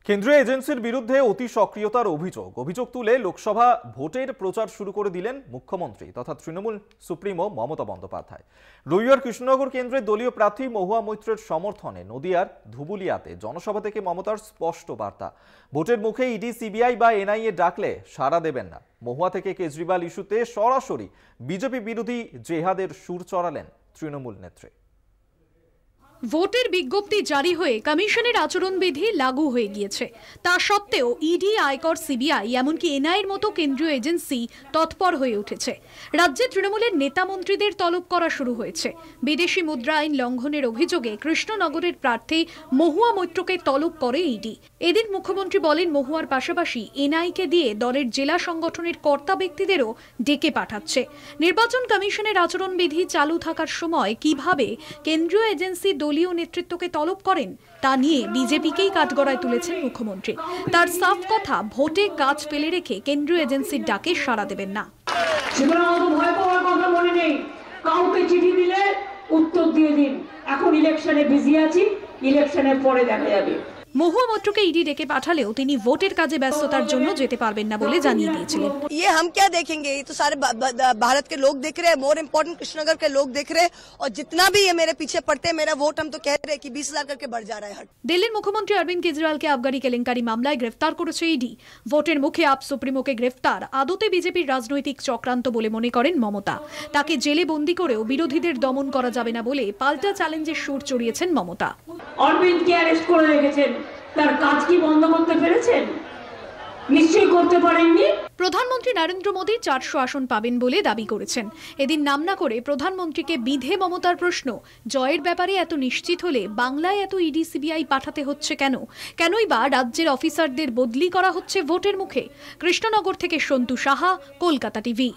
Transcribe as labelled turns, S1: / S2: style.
S1: কেন্দ্রীয় এজেন্সির বিরুদ্ধে অতি সক্রিয়তার অভিযোগ তুলে লোকসভা ভোটের প্রচার শুরু করে দিলেন মুখ্যমন্ত্রী তথা তৃণমূল সুপ্রিমো মমতা বন্দ্যোপাধ্যায়। রবিবার কৃষ্ণনগর কেন্দ্রের দলীয় প্রার্থী মহুয়া মৈত্রের সমর্থনে নদিয়ার ধুবুলিয়াতে জনসভা থেকে মমতার স্পষ্ট বার্তা, ভোটের মুখে ইডি, সিবিআই বা এনআইএ ডাকলে সাড়া দেবেন না। মহুয়া থেকে কেজরিওয়াল ইস্যুতে সরাসরি বিজেপি বিরোধী জেহাদের সুর চড়ালেন তৃণমূল নেত্রী।
S2: ভোটের বিজ্ঞপ্তি জারি হয়ে কমিশনের আচরণবিধি লাগু হয়ে গিয়েছে, তা সত্ত্বেও ইডি, আয়কর, সিবিআই এমনকি এনআইএর মতো কেন্দ্রীয় এজেন্সি তৎপর হয়ে উঠেছে। রাজ্যে তৃণমূলের নেতা মন্ত্রীদের তলব করা শুরু হয়েছে। বিদেশি মুদ্রা আইন লঙ্ঘনের অভিযোগে কৃষ্ণনগরের প্রার্থী মহুয়া মৈত্রকে তলব করে ইডি। এদিন মুখ্যমন্ত্রী বলেন, মহুয়ার পাশাপাশি এনআইকে দিয়ে দলের জেলা সংগঠনের কর্তা ব্যক্তিদেরও ডেকে পাঠাচ্ছে। নির্বাচন কমিশনের আচরণবিধি চালু থাকার সময় কিভাবে কেন্দ্রীয় এজেন্সি দলীয় নেতৃত্বকে তলব করেন তা নিয়ে বিজেপিকেই কাঠগড়ায় তুলেছেন মুখ্যমন্ত্রী। তার সাফ কথা, ভোটে কাজ ফেলে রেখে কেন্দ্রীয় এজেন্সির ডাকে সাড়া দেবেন না।
S3: ভয় পাওয়ার কথা মনে নেই, কাউকে চিঠি দিলে উত্তর দিয়ে দিন। এখন ইলেকশনে বিজি আছি, ইলেকশনের পরে দেখা যাবে।
S2: মহুয়া মৈত্রকে ইডি ডেকে পাঠালেও তিনি ভোটের কাজে ব্যস্ততার জন্য যেতে পারবেন না বলে জানিয়ে দিয়েছিলেন।
S4: ये हम क्या देखेंगे, ये तो सारे भारत के लोग देख रहे हैं, मोर इम्पोर्टेंट कृष्णनगर के लोग देख रहे हैं, और जितना भी ये मेरे पीछे पड़ते हैं, मेरा वोट हम तो कह रहे हैं कि 20,000 करके बढ़ जा रहा है।
S2: দিল্লির মুখ্যমন্ত্রী অরবিন্দ কেজরিওয়ালকে আবগারি কেলেঙ্কারি মামলায় গ্রেফতার করেছে ইডি। ভোটের মুখে আপ সুপ্রিমোকে গ্রেফতার আদতে বিজেপির রাজনৈতিক চক্রান্ত বলে মনে করেন মমতা। তাকে জেলে বন্দী করেও বিরোধীদের দমন করা যাবে না বলে পাল্টা চ্যালেঞ্জের সুর চড়িয়েছেন মমতা।
S3: অরবিন্দকে অ্যারেস্ট করে রেখেছেন, তার কাজ কি বন্ধ করতে পেরেছেন? নিশ্চয়ই করতে পারেননি।
S2: প্রধানমন্ত্রী নরেন্দ্র মোদী 400 আসন পাবেন বলে দাবি করেছেন। এদিন নাম না করে প্রধানমন্ত্রীকে বিধে মমতার প্রশ্ন, জয়ের ব্যাপারে এত নিশ্চিত হলে বাংলায় এত ইডি, সিবিআই পাঠাতে হচ্ছে কেনই বা রাজ্যের অফিসারদের বদলি করা হচ্ছে ভোটের মুখে? কৃষ্ণনগর থেকে সন্তু সাহা, কলকাতা টিভি।